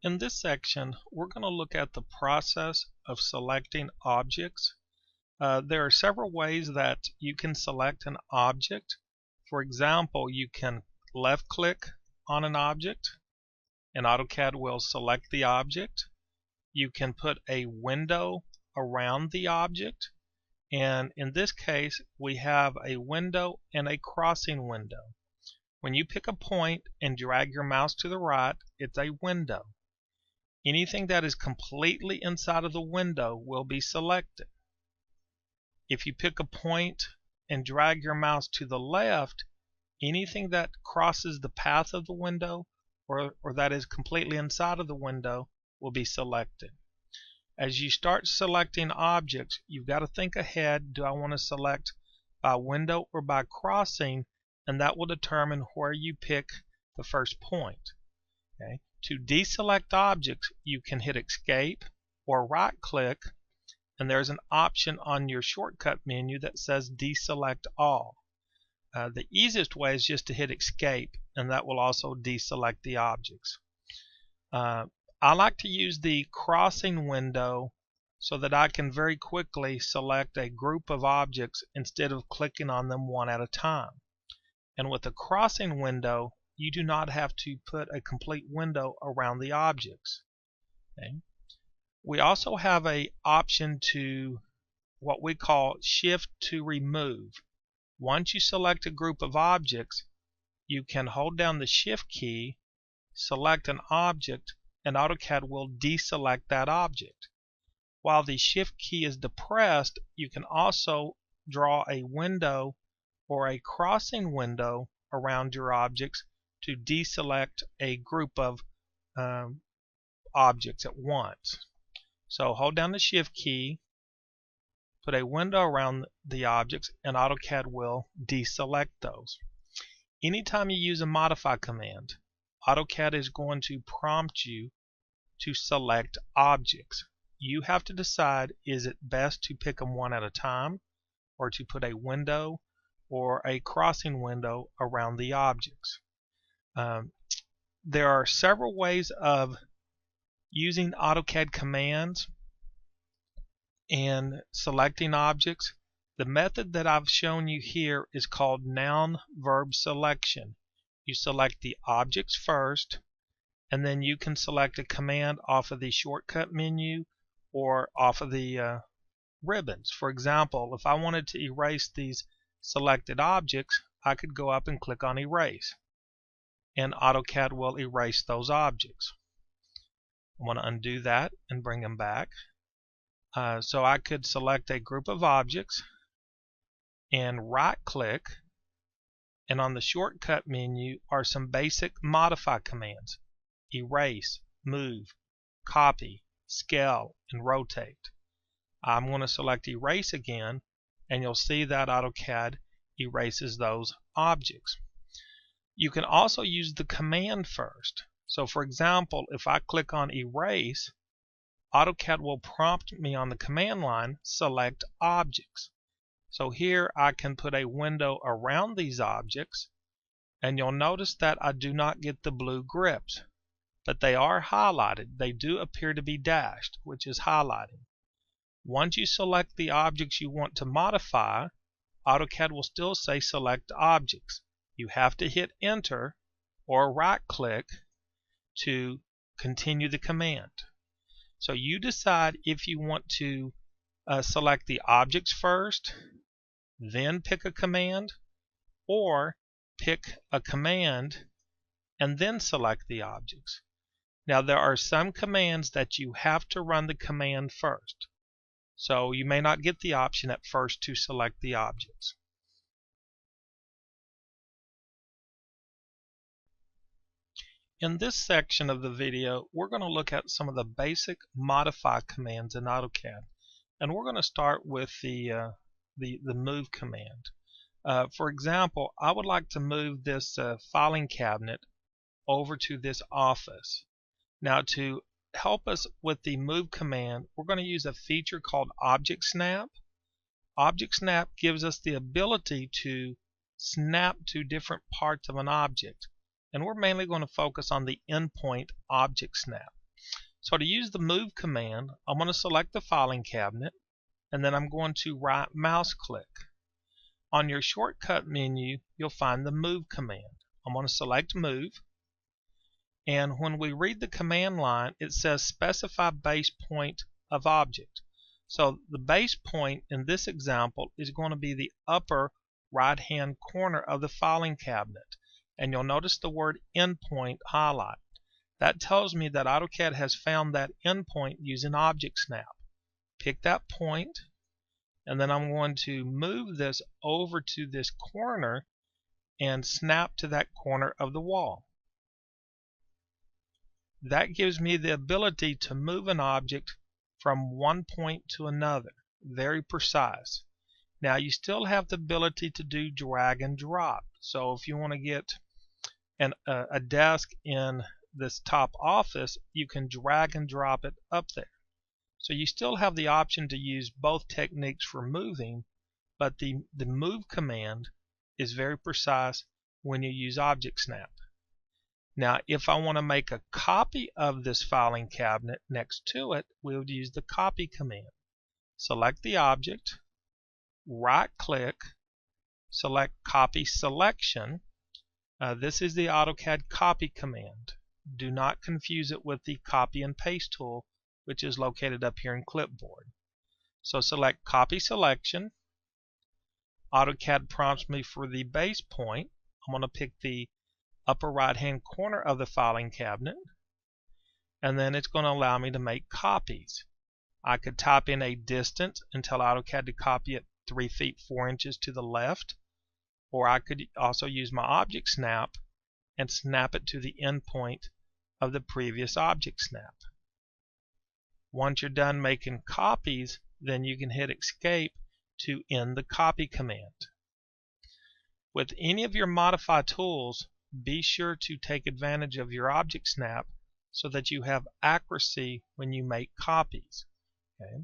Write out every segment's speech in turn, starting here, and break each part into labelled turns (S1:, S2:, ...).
S1: In this section, we're going to look at the process of selecting objects. There are several ways that you can select an object. For example, you can left-click on an object, and AutoCAD will select the object. You can put a window around the object, and in this case, we have a window and a crossing window. When you pick a point and drag your mouse to the right, it's a window. Anything that is completely inside of the window will be selected. If you pick a point and drag your mouse to the left, anything that crosses the path of the window or that is completely inside of the window will be selected. As you start selecting objects, you've got to think ahead. Do I want to select by window or by crossing? And that will determine where you pick the first point. Okay. To deselect objects, you can hit Escape or right-click, and there's an option on your shortcut menu that says Deselect All. The easiest way is just to hit Escape, and that will also deselect the objects. I like to use the crossing window so that I can very quickly select a group of objects instead of clicking on them one at a time. And with the crossing window, you do not have to put a complete window around the objects. Okay. We also have an option to what we call Shift to Remove. Once you select a group of objects, you can hold down the Shift key, select an object, and AutoCAD will deselect that object. While the Shift key is depressed, you can also draw a window or a crossing window around your objects to deselect a group of objects at once. So hold down the Shift key, put a window around the objects, and AutoCAD will deselect those. Anytime you use a modify command, AutoCAD is going to prompt you to select objects. You have to decide, is it best to pick them one at a time, or to put a window or a crossing window around the objects. There are several ways of using AutoCAD commands and selecting objects. The method that I've shown you here is called Noun-Verb Selection. You select the objects first, and then you can select a command off of the shortcut menu or off of the ribbons. For example, if I wanted to erase these selected objects, I could go up and click on Erase, and AutoCAD will erase those objects. I want to undo that and bring them back. So I could select a group of objects and right-click, and on the shortcut menu are some basic modify commands: erase, move, copy, scale, and rotate. I'm going to select Erase again, and you'll see that AutoCAD erases those objects. You can also use the command first. So for example, if I click on Erase, AutoCAD will prompt me on the command line, Select Objects. So here I can put a window around these objects, and you'll notice that I do not get the blue grips, but they are highlighted. They do appear to be dashed, which is highlighting. Once you select the objects you want to modify, AutoCAD will still say Select Objects. You have to hit Enter or right-click to continue the command. So you decide if you want to select the objects first, then pick a command, or pick a command and then select the objects. Now there are some commands that you have to run the command first. So you may not get the option at first to select the objects. In this section of the video, we're going to look at some of the basic modify commands in AutoCAD, and we're going to start with the move command. For example, I would like to move this filing cabinet over to this office. Now, to help us with the move command, we're going to use a feature called Object Snap. Object Snap gives us the ability to snap to different parts of an object, and we're mainly going to focus on the endpoint Object Snap. So to use the move command, I'm going to select the filing cabinet, and then I'm going to right mouse click. On your shortcut menu, you'll find the move command. I'm going to select move, and when we read the command line, it says specify base point of object. So the base point in this example is going to be the upper right hand corner of the filing cabinet, and you'll notice the word endpoint highlighted. That tells me that AutoCAD has found that endpoint using Object Snap. Pick that point, and then I'm going to move this over to this corner and snap to that corner of the wall. That gives me the ability to move an object from one point to another. Very precise. Now you still have the ability to do drag and drop. So if you want to get a desk in this top office, you can drag and drop it up there. So you still have the option to use both techniques for moving, but the move command is very precise when you use Object Snap. Now if I want to make a copy of this filing cabinet next to it, we would use the copy command. Select the object, right click, select copy selection. This is the AutoCAD copy command. Do not confuse it with the copy and paste tool, which is located up here in clipboard. So select copy selection. AutoCAD prompts me for the base point. I'm going to pick the upper right hand corner of the filing cabinet, and then it's going to allow me to make copies. I could type in a distance and tell AutoCAD to copy it 3 feet 4 inches to the left, or I could also use my Object Snap and snap it to the endpoint of the previous Object Snap. Once you're done making copies, then you can hit Escape to end the copy command. With any of your modify tools, be sure to take advantage of your Object Snap so that you have accuracy when you make copies. Okay?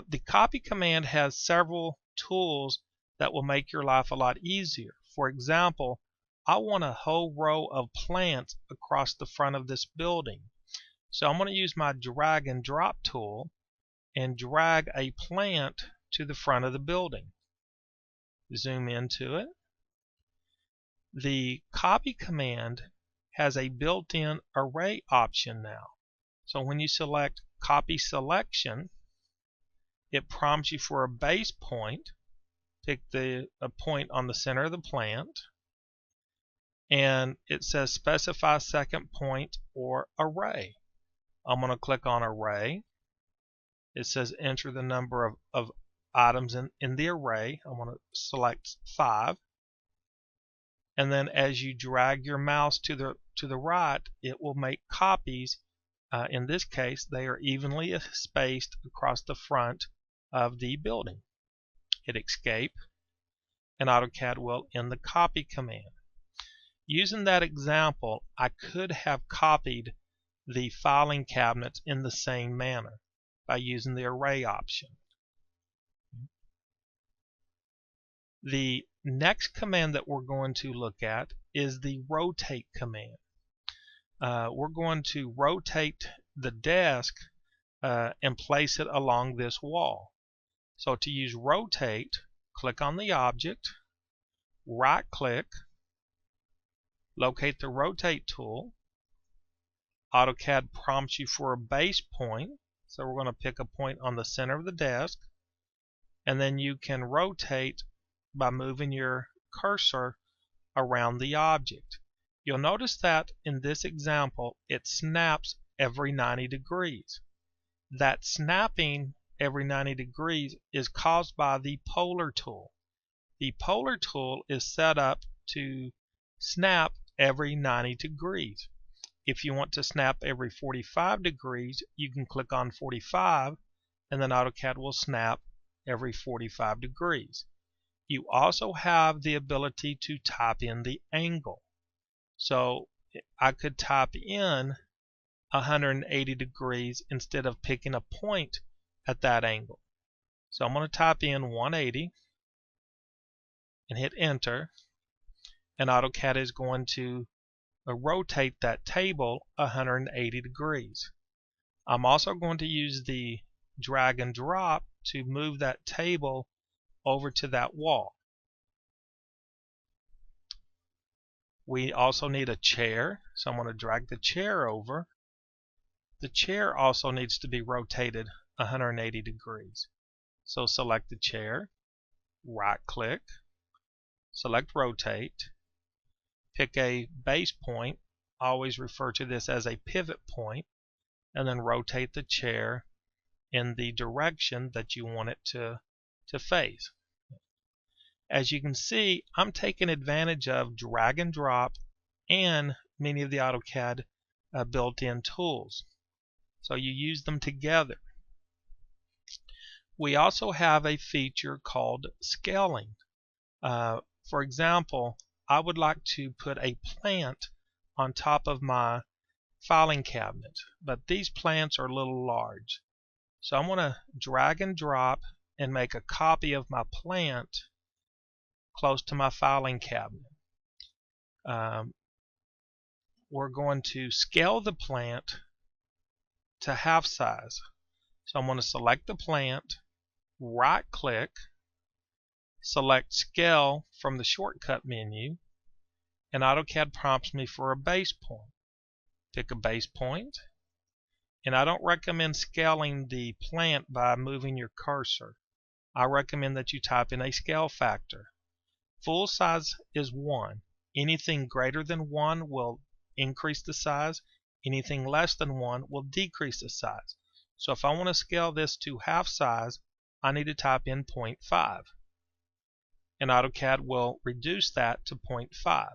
S1: The copy command has several tools that will make your life a lot easier. For example, I want a whole row of plants across the front of this building. So I'm going to use my drag and drop tool and drag a plant to the front of the building. Zoom into it. The copy command has a built-in array option now. So when you select copy selection, it prompts you for a base point. Pick a point on the center of the plant, and it says specify second point or array. I'm going to click on array. It says enter the number of items in the array. I'm going to select 5, and then as you drag your mouse to the right, it will make copies. In this case, they are evenly spaced across the front of the building. Hit escape, and AutoCAD will end the copy command. Using that example, I could have copied the filing cabinets in the same manner by using the array option. The next command that we're going to look at is the rotate command. We're going to rotate the desk and place it along this wall. So to use rotate, click on the object, right click, locate the rotate tool. AutoCAD prompts you for a base point, so we're going to pick a point on the center of the desk, and then you can rotate by moving your cursor around the object. You'll notice that in this example it snaps every 90 degrees. That snapping every 90 degrees is caused by the polar tool. The polar tool is set up to snap every 90 degrees. If you want to snap every 45 degrees, you can click on 45, and then AutoCAD will snap every 45 degrees. You also have the ability to type in the angle. So I could type in 180 degrees instead of picking a point at that angle. So I'm going to type in 180 and hit enter, and AutoCAD is going to rotate that table 180 degrees. I'm also going to use the drag and drop to move that table over to that wall. We also need a chair, so I'm going to drag the chair over. The chair also needs to be rotated 180 degrees. So select the chair, right click, select rotate, pick a base point, always refer to this as a pivot point, and then rotate the chair in the direction that you want it to face. As you can see, I'm taking advantage of drag and drop and many of the AutoCAD built-in tools. So you use them together. We also have a feature called scaling. For example, I would like to put a plant on top of my filing cabinet, but these plants are a little large. So I'm going to drag and drop and make a copy of my plant close to my filing cabinet. We're going to scale the plant to half size. So I'm going to select the plant, right click, select scale from the shortcut menu, and AutoCAD prompts me for a base point. Pick a base point, and I don't recommend scaling the plant by moving your cursor. I recommend that you type in a scale factor. Full size is 1. Anything greater than 1 will increase the size. Anything less than 1 will decrease the size. So if I want to scale this to half size, I need to type in 0.5. And AutoCAD will reduce that to 0.5.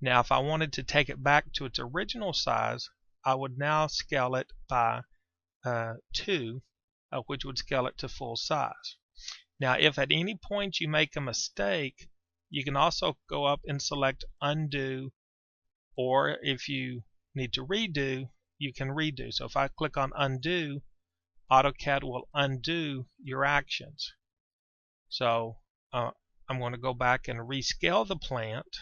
S1: Now if I wanted to take it back to its original size, I would now scale it by 2, which would scale it to full size. Now if at any point you make a mistake, you can also go up and select undo, or if you need to redo, you can redo. So if I click on undo, AutoCAD will undo your actions. So I'm going to go back and rescale the plant,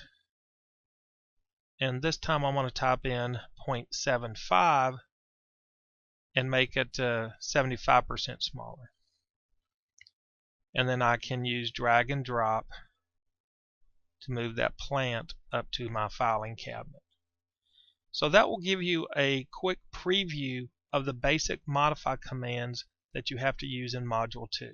S1: and this time I'm going to type in 0.75 and make it 75% smaller. And then I can use drag and drop to move that plant up to my filing cabinet. So that will give you a quick preview of the basic modify commands that you have to use in Module 2.